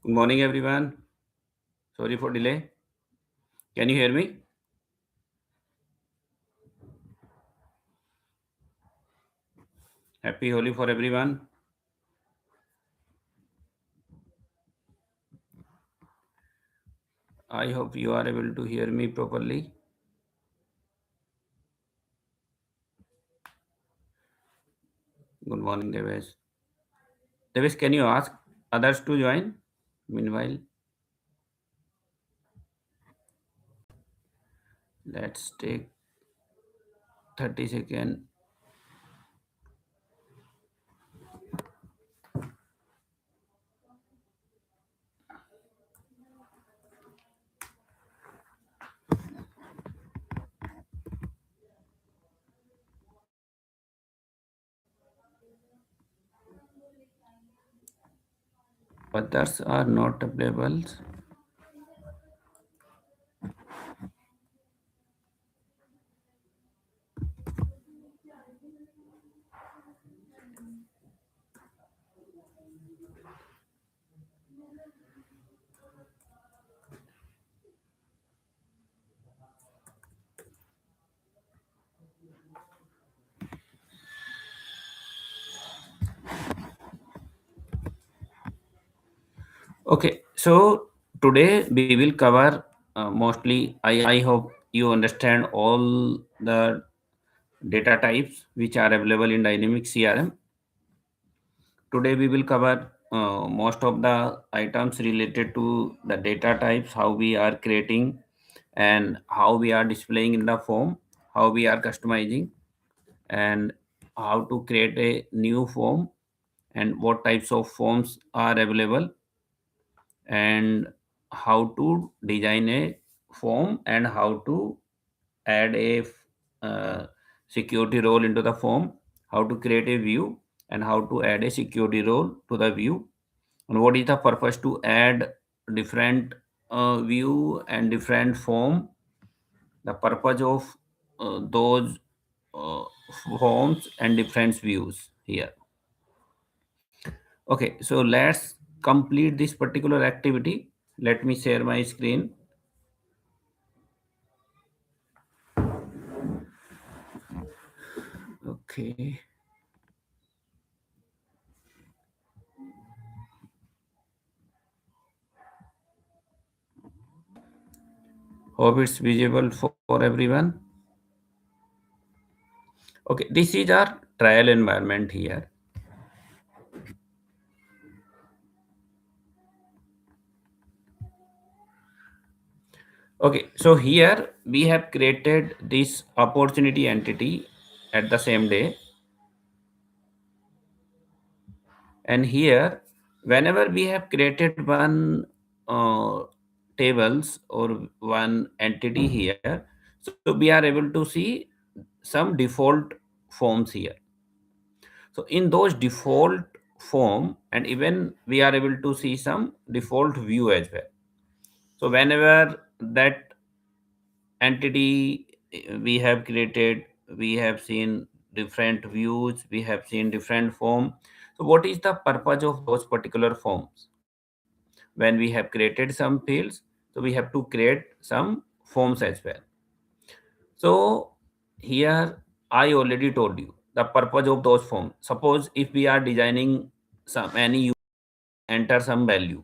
Good morning, everyone. Sorry for delay. Can you hear me? Happy Holi for everyone. I hope you are able to hear me properly. Good morning, Devesh. Devesh, can you ask others to join? Meanwhile, let's take 30 seconds. Others are not available. Okay, so today we will cover mostly. I hope you understand all the data types which are available in Dynamic CRM. Today we will cover most of the items related to the data types, how we are creating and how we are displaying in the form, how we are customizing, and how to create a new form and what types of forms are available, and how to design a form and how to add a security role into the form, how to create a view and how to add a security role to the view, and what is the purpose to add different view and different form, the purpose of those uh, forms and different views here. Okay, so let's complete this particular activity. Let me share my screen. Okay, hope it's visible for everyone. Okay, this is our trial environment here. Okay, so here we have created this opportunity entity at the same day, and here whenever we have created one uh, tables or one entity here, so we are able to see some default forms here. So in those default form, and even we are able to see some default view as well. So whenever that entity we have created, we have seen different views, we have seen different form. So what is the purpose of those particular forms? When we have created some fields, so we have to create some forms as well. So here I already told you the purpose of those forms. Suppose if we are designing some any enter some value,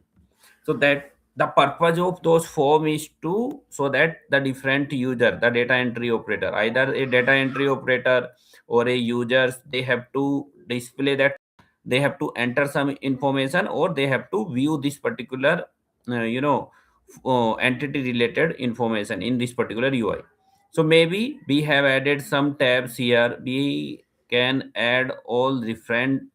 so that the purpose of those form is to so that the different user, the data entry operator, either a data entry operator or a users, they have to display that, they have to enter some information or they have to view this particular entity related information in this particular UI. So maybe we have added some tabs here, we can add all different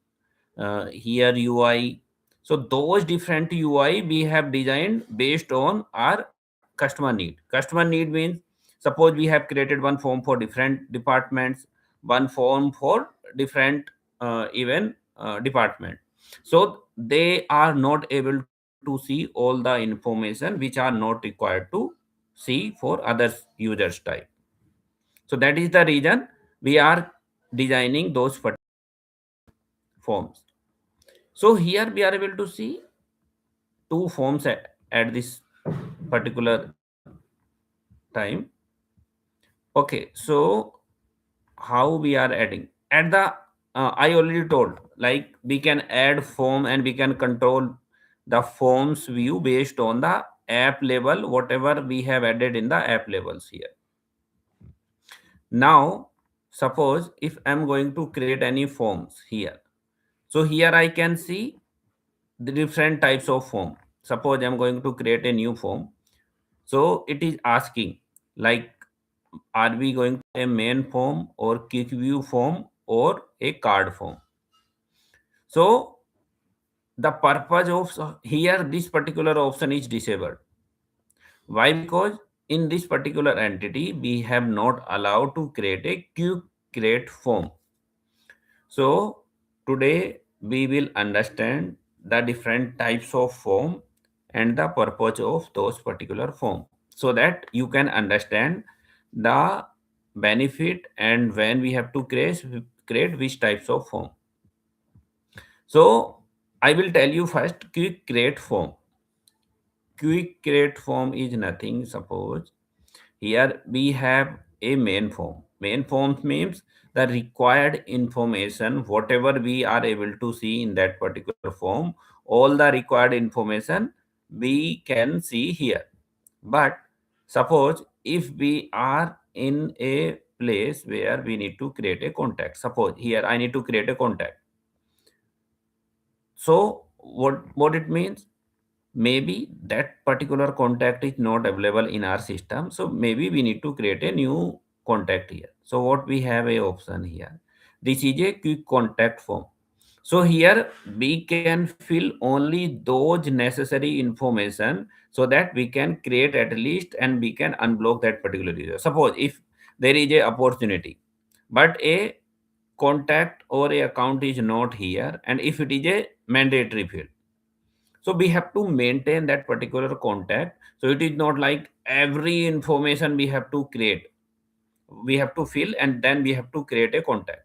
here UI. So those different UI we have designed based on our customer need. Customer need means, suppose we have created one form for different departments, one form for different even department. So they are not able to see all the information which are not required to see for other users type. So that is the reason we are designing those forms. So here we are able to see two forms at this particular time. Okay, so how we are adding at the I already told, like we can add form and we can control the forms view based on the app level, whatever we have added in the app levels here. Now suppose if I'm going to create any forms here, so here I can see the different types of form. Suppose I'm going to create a new form, so it is asking like, are we going to a main form or quick view form or a card form? So the purpose of here this particular option is disabled. Why? Because in this particular entity we have not allowed to create a quick create form. So today we will understand the different types of form and the purpose of those particular form, so that you can understand the benefit and when we have to create which types of form. So I will tell you first quick create form. Quick create form is nothing. Suppose here we have a main form. Main form means the required information, whatever we are able to see in that particular form, all the required information we can see here. But suppose if we are in a place where we need to create a contact, suppose here I need to create a contact. So what it means? Maybe that particular contact is not available in our system, so maybe we need to create a new contact here. So what we have a option here, this is a quick contact form. So here we can fill only those necessary information so that we can create at least and we can unblock that particular user. Suppose if there is a opportunity but a contact or a account is not here, and if it is a mandatory field, so we have to maintain that particular contact. So it is not like every information we have to create, we have to fill and then we have to create a contact.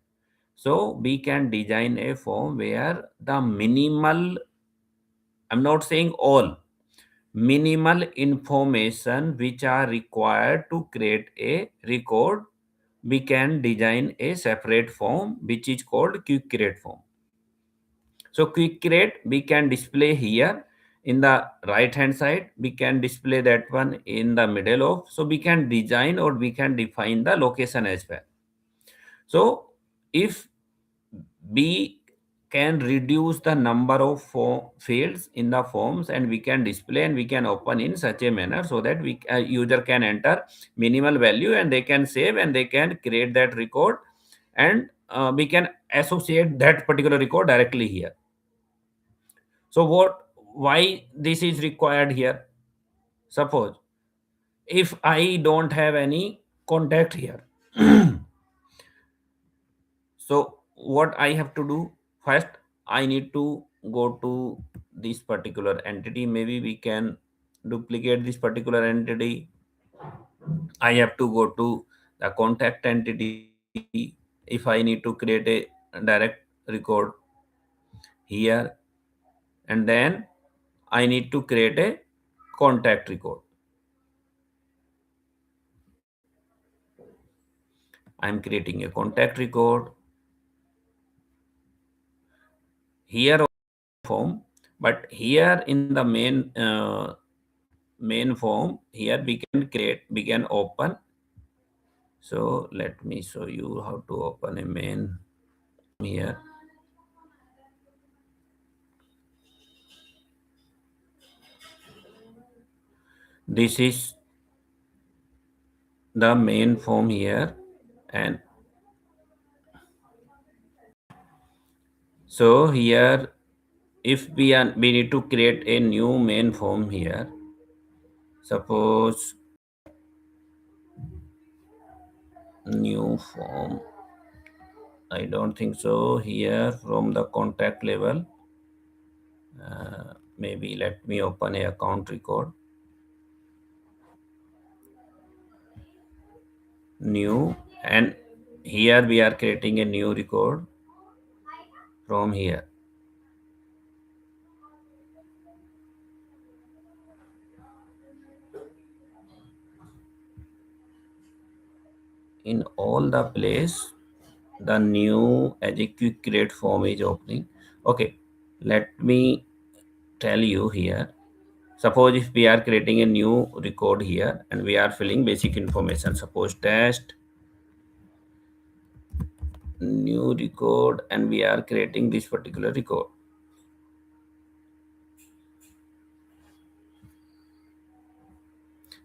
So we can design a form where the minimal, I'm not saying all, minimal information which are required to create a record, we can design a separate form which is called quick create form. So quick create we can display here in the right hand side, we can display that one in the middle of, so we can design or we can define the location as well. So if we can reduce the number of fields in the forms and we can display and we can open in such a manner so that we user can enter minimal value and they can save and they can create that record, and we can associate that particular record directly here. So what, why this is required here? Suppose if I don't have any contact here, so what I have to do? First, I need to go to this particular entity. Maybe we can duplicate this particular entity. I have to go to the contact entity. If I need to create a direct record here, and then I need to create a contact record. I'm creating a contact record here form, but here in the main form here we can create, we can open. So let me show you how to open a main here. This is the main form here, and so here if we need to create a new main form here. Suppose new form, I don't think so here from the contact level. Maybe let me open a account record, new, and here we are creating a new record from here. in all the place the new as a quick create form is opening. Okay, let me tell you here. Suppose if we are creating a new record here and we are filling basic information, suppose test new record, and we are creating this particular record.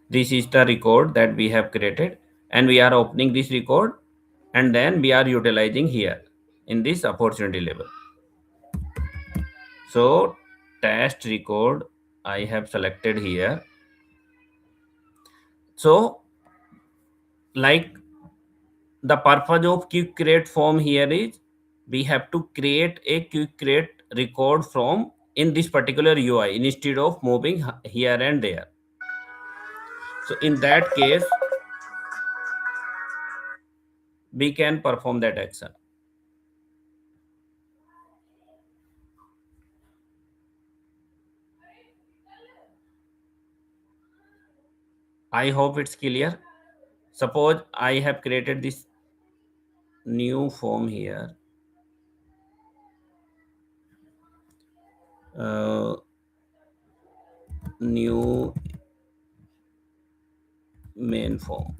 This is the record that we have created, and we are opening this record, and then we are utilizing here in this opportunity level. So test record I have selected here. So like the purpose of quick create form here is we have to create a quick create record from in this particular UI instead of moving here and there. So in that case we can perform that action. I hope it's clear. Suppose I have created this new form here, uh, new main form.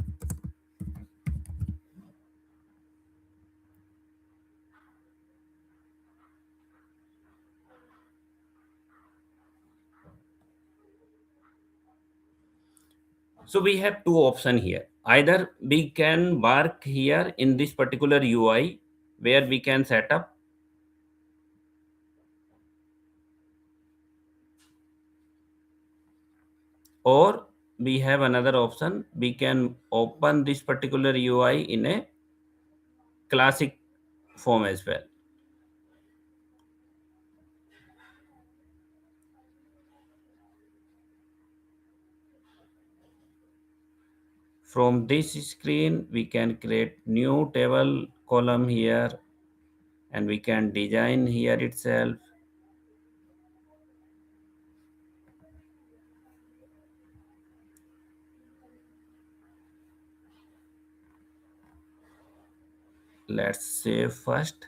So we have two options here. Either we can work here in this particular UI where we can set up, or we have another option. We can open this particular UI in a classic form as well. From this screen, we can create new table column here, and we can design here itself. Let's save first.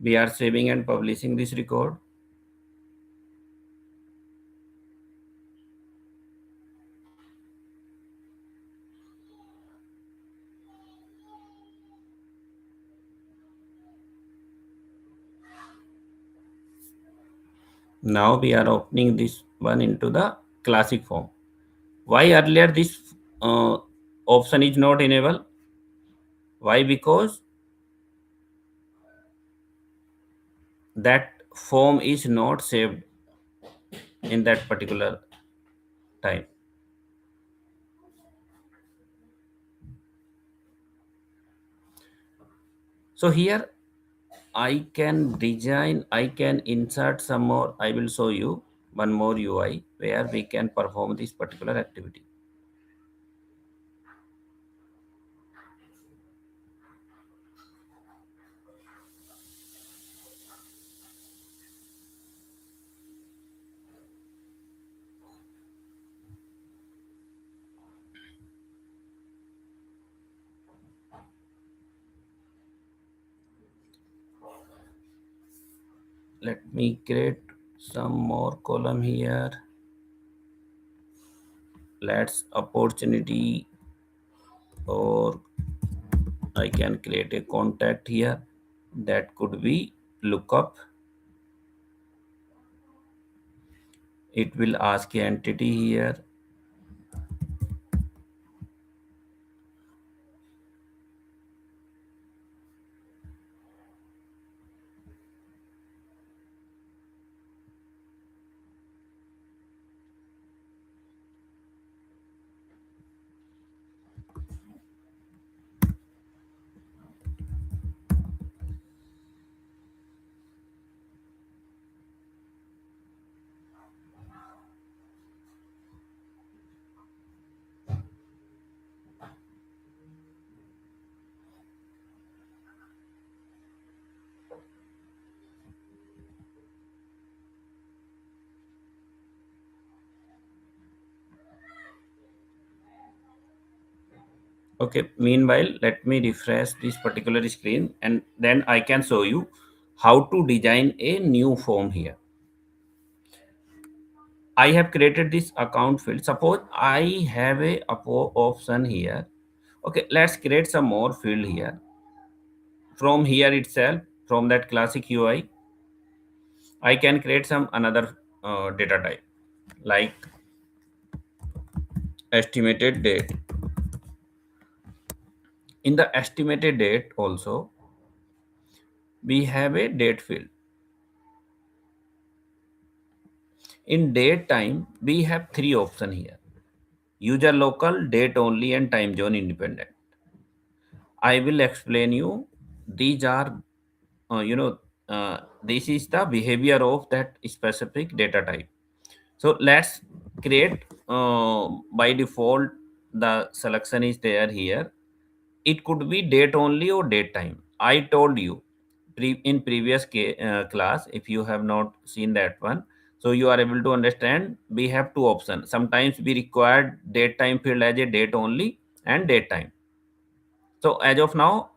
We are saving and publishing this record. Now we are opening this one into the classic form. Why earlier this uh, option is not enabled? Why? Because that form is not saved in that particular time. So here I can design, I can insert some more. I will show you one more UI where we can perform this particular activity. Let me create some more column here. Let's opportunity, or I can create a contact here. That could be lookup. It will ask an entity here. Okay, meanwhile, let me refresh this particular screen and then I can show you how to design a new form here. I have created this account field. Suppose I have a option here. Okay, let's create some more field here. From here itself, from that classic UI, I can create some another data type like estimated date. In the estimated date also, we have a date field. In date time, we have three options here: user local, date only, and time zone independent. I will explain you. These are, uh, you know, this is the behavior of that specific data type. So let's create by default the selection is there here. It could be date only or date time. I told you in previous class, if you have not seen that one, so you are able to understand we have two options. Sometimes we require date time field as a date only and date time. So as of now,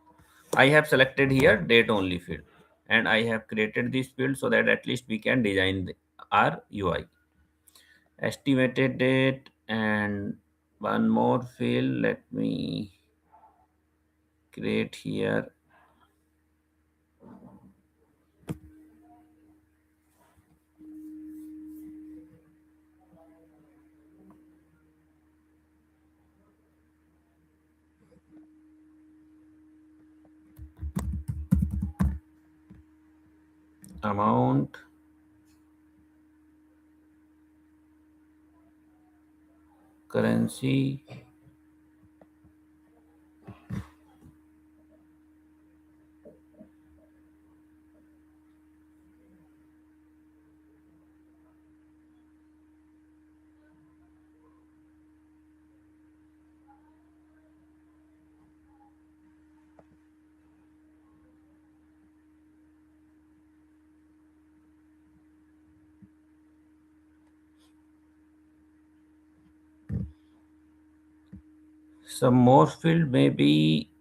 I have selected here date only field and I have created this field so that at least we can design our UI. Estimated date and one more field. Let me create here amount, currency, some more field, maybe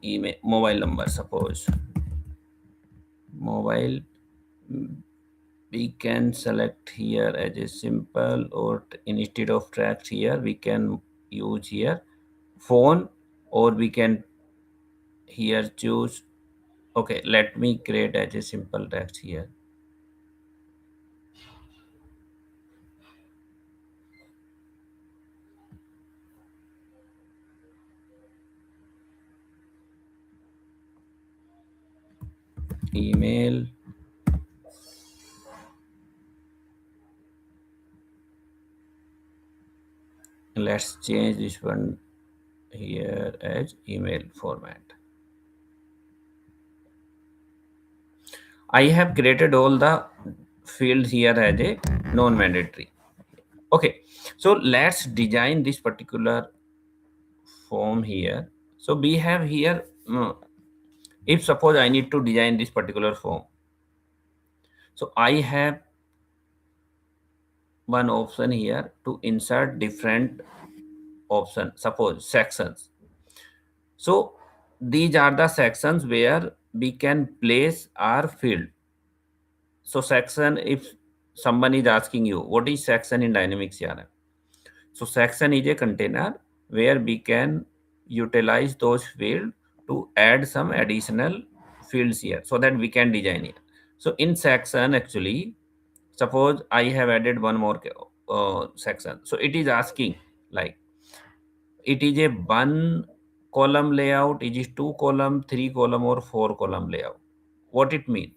email, mobile number. Suppose mobile, mm, we can select here as a simple, or instead of tracks here we can use here phone, or we can here choose. Okay, let me create as a simple text here. Email, let's change this one here as email format. I have created all the fields here as a non-mandatory. Okay, so let's design this particular form here. So we have here, if suppose I need to design this particular form, so I have one option here to insert different option, suppose sections. So these are the sections where we can place our field. So section, if someone is asking you what is section in Dynamics CRM, so section is a container where we can utilize those fields to add some additional fields here so that we can design it. So in section actually, suppose I have added one more section. So it is asking like it is a one column layout, it is two column, three column or four column layout. What it means?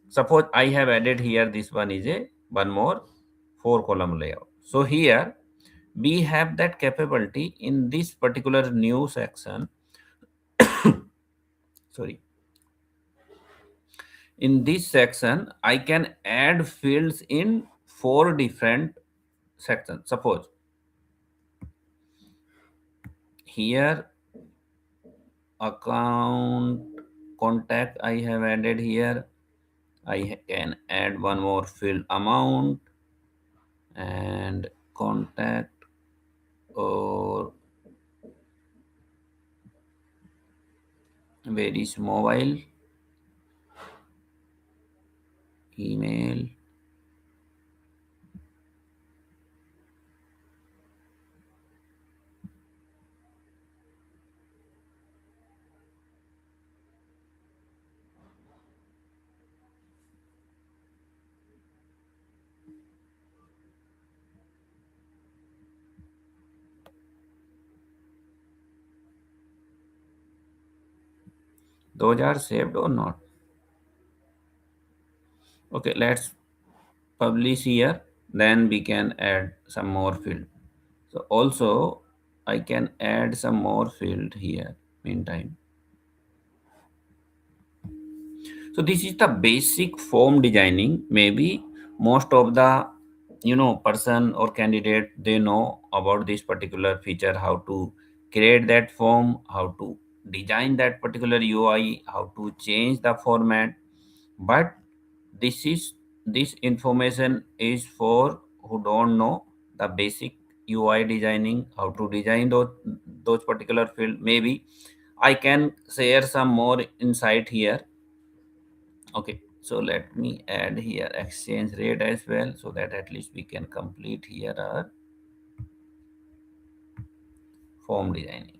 Suppose I have added here this one is a one more four column layout. So here we have that capability in this particular new section. Sorry, in this section I can add fields in four different sections. Suppose here account, contact I have added here. I can add one more field, amount, and contact, or Where is mobile, email, 'Those are saved or not? Okay, let's publish here. Then we can add some more field. So also I can add some more field here meantime. So this is the basic form designing. Maybe most of the person or candidate, they know about this particular feature, how to create that form, how to design that particular UI, how to change the format. But this is this information is for who don't know the basic UI designing, how to design those particular field. Maybe I can share some more insight here. Okay, so let me add here exchange rate as well, so that at least we can complete here our form designing,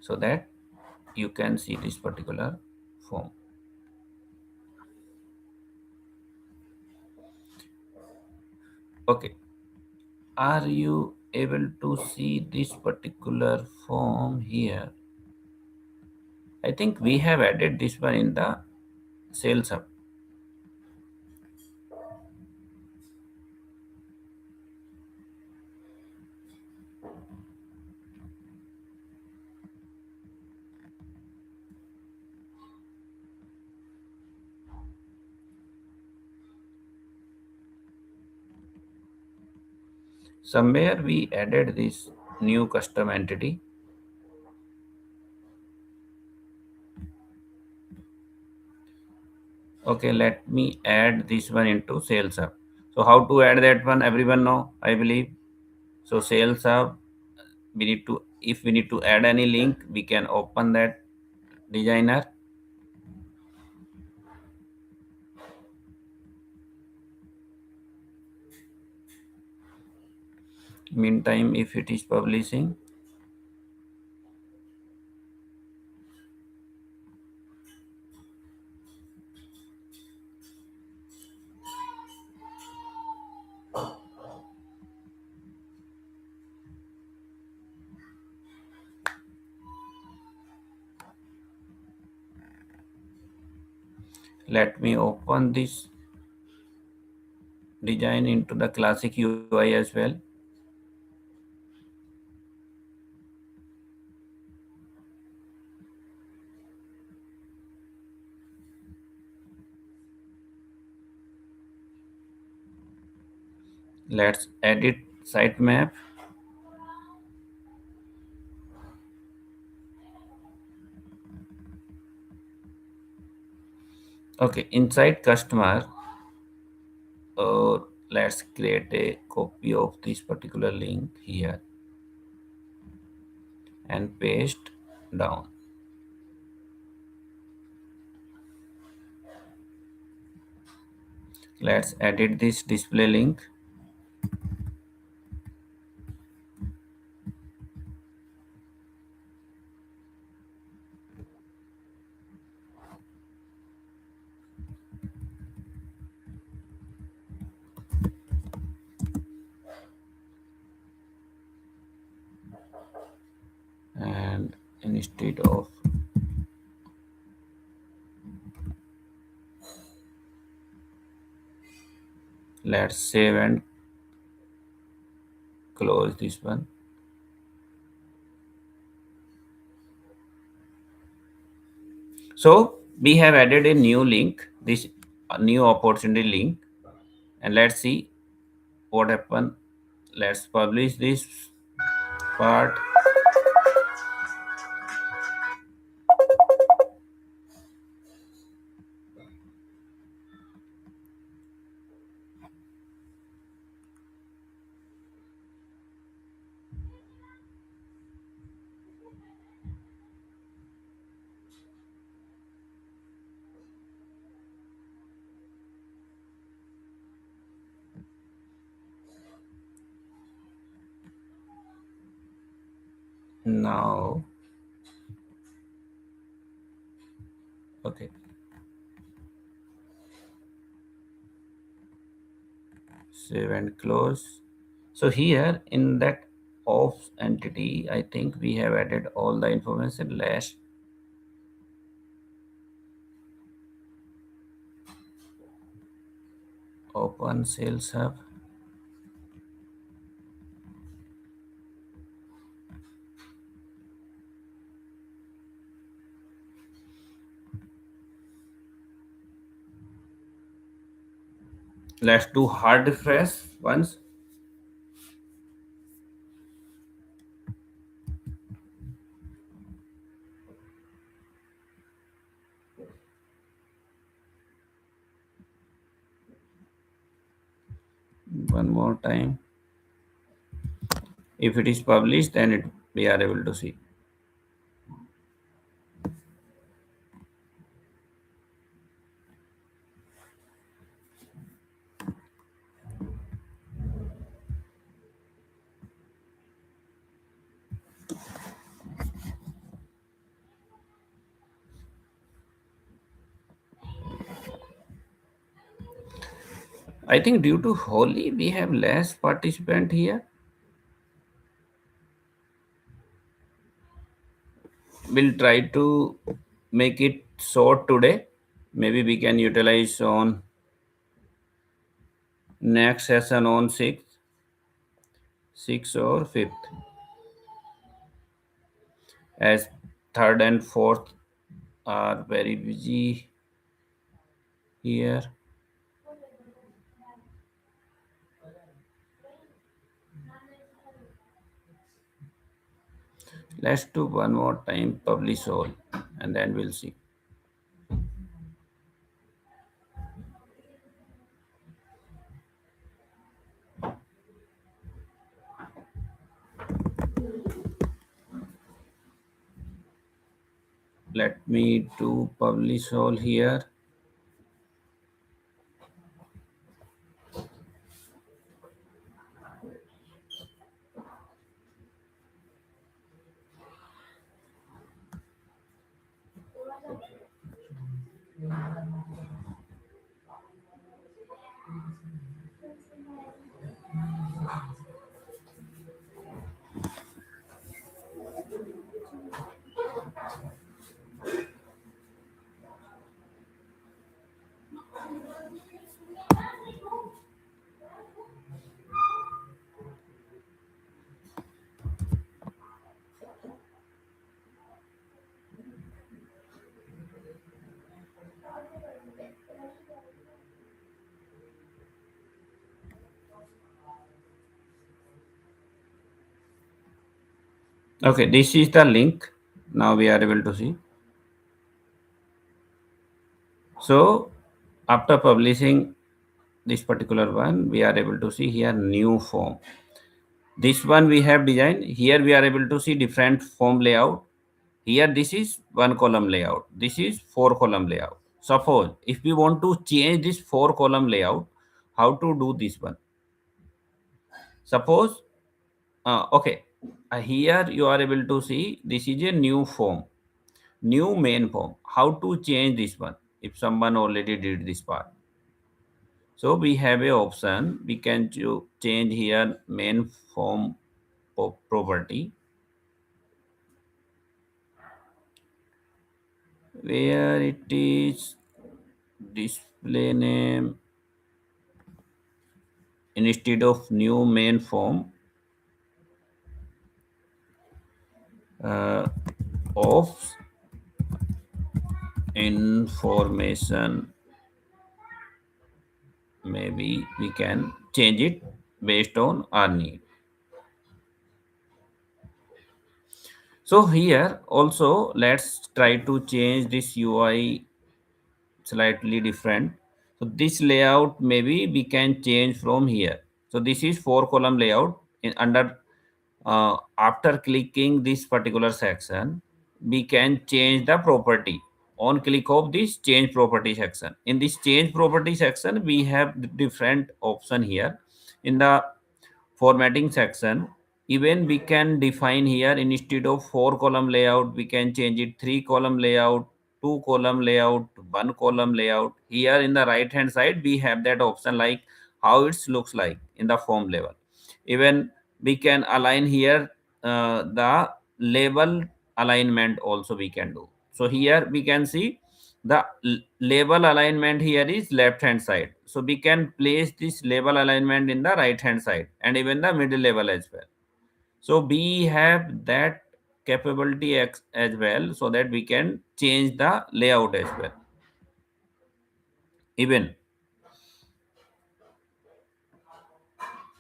so that you can see this particular form. Okay, are you able to see this particular form here? I think we have added this one in the sales hub. Somewhere we added this new custom entity. Okay, let me add this one into sales hub. So how to add that one, everyone know, I believe. So sales hub, we need to, if we need to add any link, we can open that designer. Meantime, if it is publishing, let me open this design into the classic UI as well. Let's edit sitemap. Okay, inside customer, uh, let's create a copy of this particular link here and paste down. Let's edit this display link. And instead of, let's save and close this one. So we have added a new link, this new opportunity link, and let's see what happened. Let's publish this part. Now, okay, save and close. So here in that ops entity, I think we have added all the information. Let's open sales hub. Let's do hard refresh once. One more time. If it is published, then we are able to see. I think due to Holi, we have less participant here. We'll try to make it short today. Maybe we can utilize on next session on 6th or 5th, as third and fourth are very busy here. Let's do one more time, publish all, and then we'll see. Let me do publish all here. Okay, this is the link. Now we are able to see. So after publishing this particular one, we are able to see here new form. This one we have designed. Here we are able to see different form layout. Here this is one column layout. This is four column layout. Suppose if we want to change this four column layout, how to do this one? Suppose, okay, here you are able to see this is a new form, new main form. How to change this one if someone already did this part? So we have a option. We can change here main form property, where it is display name instead of new main form, of information. Maybe we can change it based on our need. So here also let's try to change this UI slightly different. So this layout maybe we can change from here. So this is four column layout. Under after clicking this particular section, we can change the property. On click of this change property section. In this change property section, we have different option here. In the formatting section, Even we can define here, instead of 4 column layout, we can change it 3 column layout, 2 column layout, 1 column layout. Here in the right hand side, we have that option like how it looks like in the form level. Even we can align here the label alignment also we can do. So here we can see the label alignment here is left hand side. So we can place this label alignment in the right hand side and even the middle level as well. So we have that capability as well, so that we can change the layout as well. Even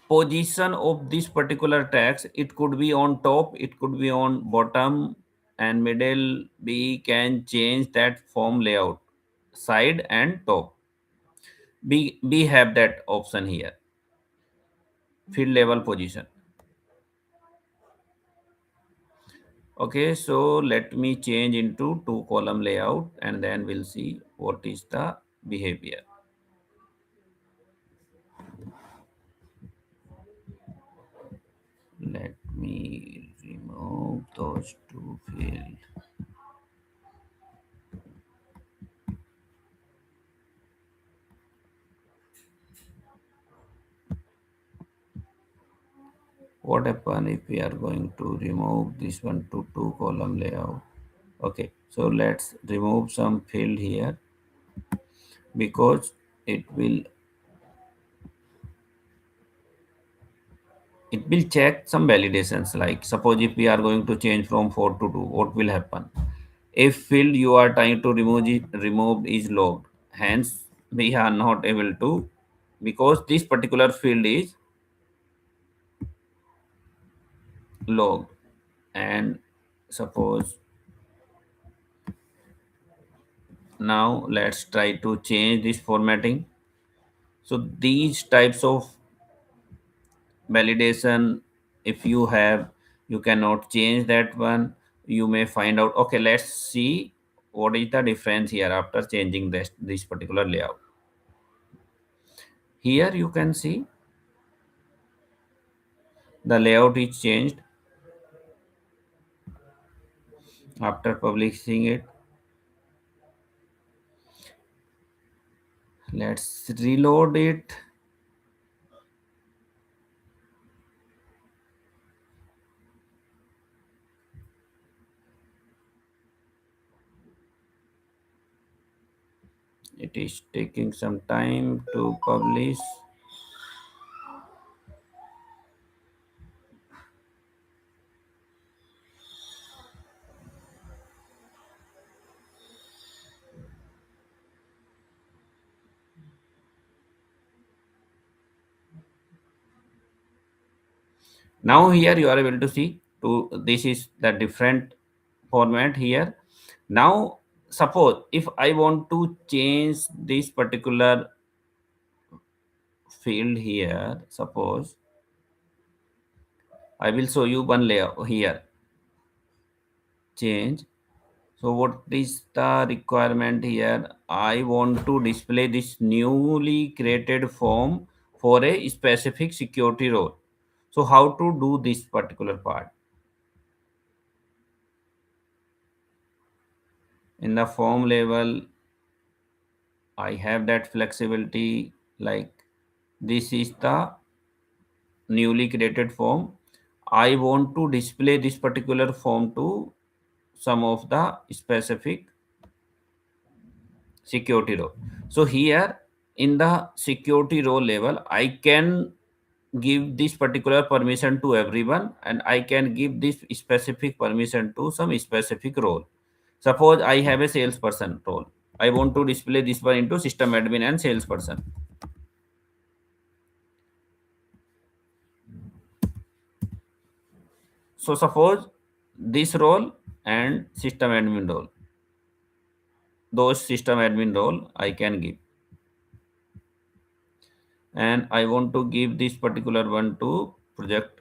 position of this particular text, it could be on top, it could be on bottom and middle. We can change that form layout, side and top. We have that option here, field level position. Okay, so let me change into 2 column layout and then we'll see what is the behavior. Let me remove those two fields. What happen if we are going to remove this one to 2 column layout? Okay, so let's remove some field here, because it will it will check some validations. Like suppose if we are going to change from 4 to 2, what will happen? If field you are trying to remove is logged, hence we are not able to, because this particular field is logged. And suppose now let's try to change this formatting. So these types of validation, if you have, you cannot change that one. You may find out. Okay, let's see what is the difference here after changing this particular layout. Here you can see the layout is changed after publishing it. Let's reload it. It is taking some time to publish. Now here you are able to see to this is the different format here. Now suppose if I want to change this particular field here, suppose I will show you one layer here, change. So what is the requirement here? I want to display this newly created form for a specific security role. So how to do this particular part? In the form level, I have that flexibility, like this is the newly created form. I want to display this particular form to some of the specific security role. So here in the security role level, I can give this particular permission to everyone and I can give this specific permission to some specific role. Suppose I have a salesperson role. I want to display this one into system admin and salesperson. So suppose this role and system admin role, those system admin role I can give, and I want to give this particular one to project.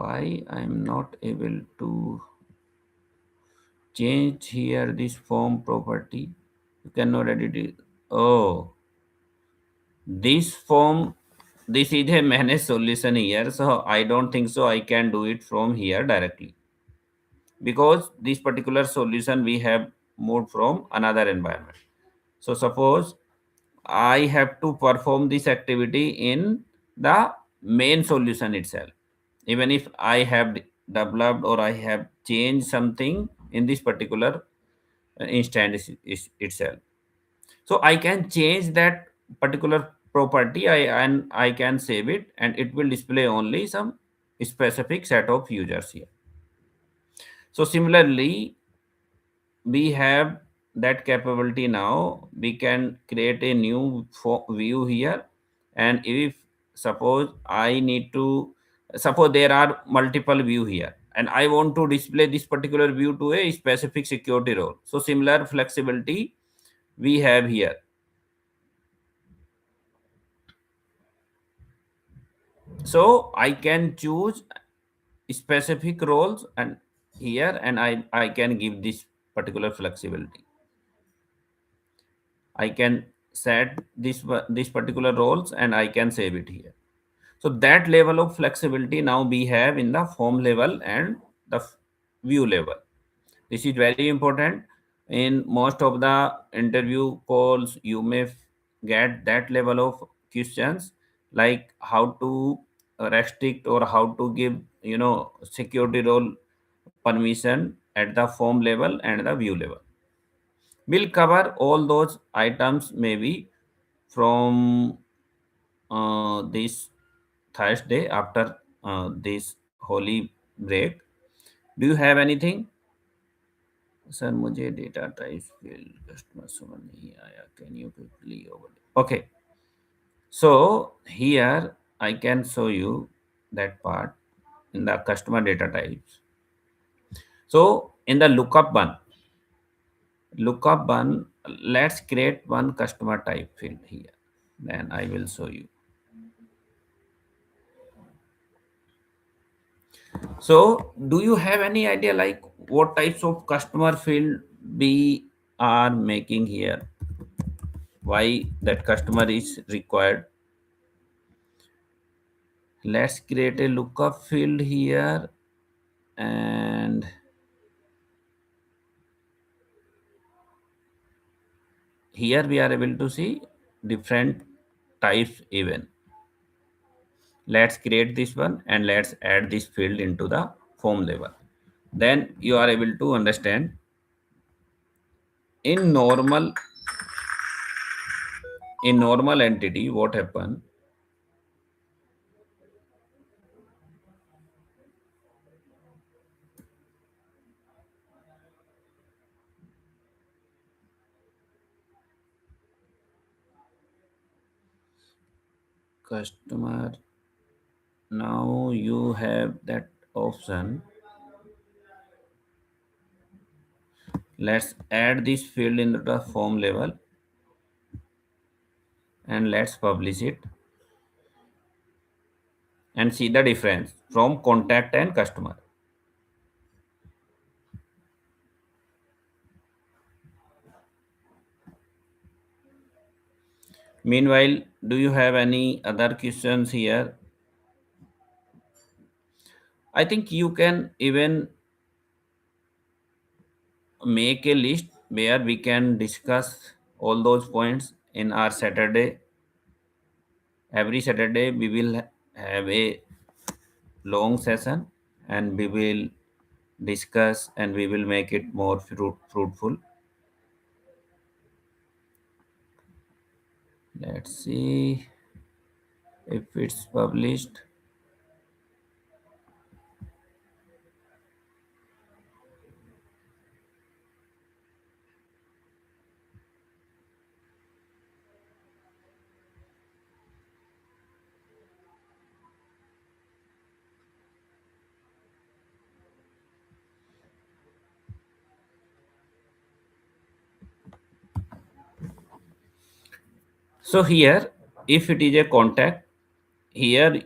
why I'm not able to change here this form property. You cannot edit it. Oh, this form, this is a managed solution here, so I don't think so I can do it from here directly, because this particular solution we have moved from another environment. So suppose I have to perform this activity in the main solution itself. Even if I have developed or I have changed something in this particular instance itself. So I can change that particular property and I can save it, and it will display only some specific set of users here. So similarly, we have that capability now. We can create a new view here, and if suppose I need to, suppose there are multiple view here and I want to display this particular view to a specific security role, so similar flexibility we have here. So I can choose specific roles and here, and I can give this particular flexibility. I can set this particular roles and I can save it here. So that level of flexibility now we have in the form level and the view level. This is very important. In most of the interview calls, you may get that level of questions, like how to restrict or how to give, security role permission at the form level and the view level. We'll cover all those items maybe from this Thursday after this holy break. Do you have anything? Sir मुझे data type field customer समझ नहीं आया, can you quickly over? Okay, so here I can show you that part in the customer data types. So in the lookup one, let's create one customer type field here, then I will show you. So do you have any idea like what types of customer field we are making here, why that customer is required? Let's create a lookup field here, and here we are able to see different types even. Let's create this one and let's add this field into the form level. Then you are able to understand. In normal in normal entity, what happen? Customer, now you have that option. Let's add this field into the form level and let's publish it and see the difference from contact and customer. Meanwhile, do you have any other questions here? I think you can even make a list where we can discuss all those points in our Saturday. Every Saturday, we will have a long session and we will discuss and we will make it more fruitful. Let's see if it's published. So here, if it is a contact, here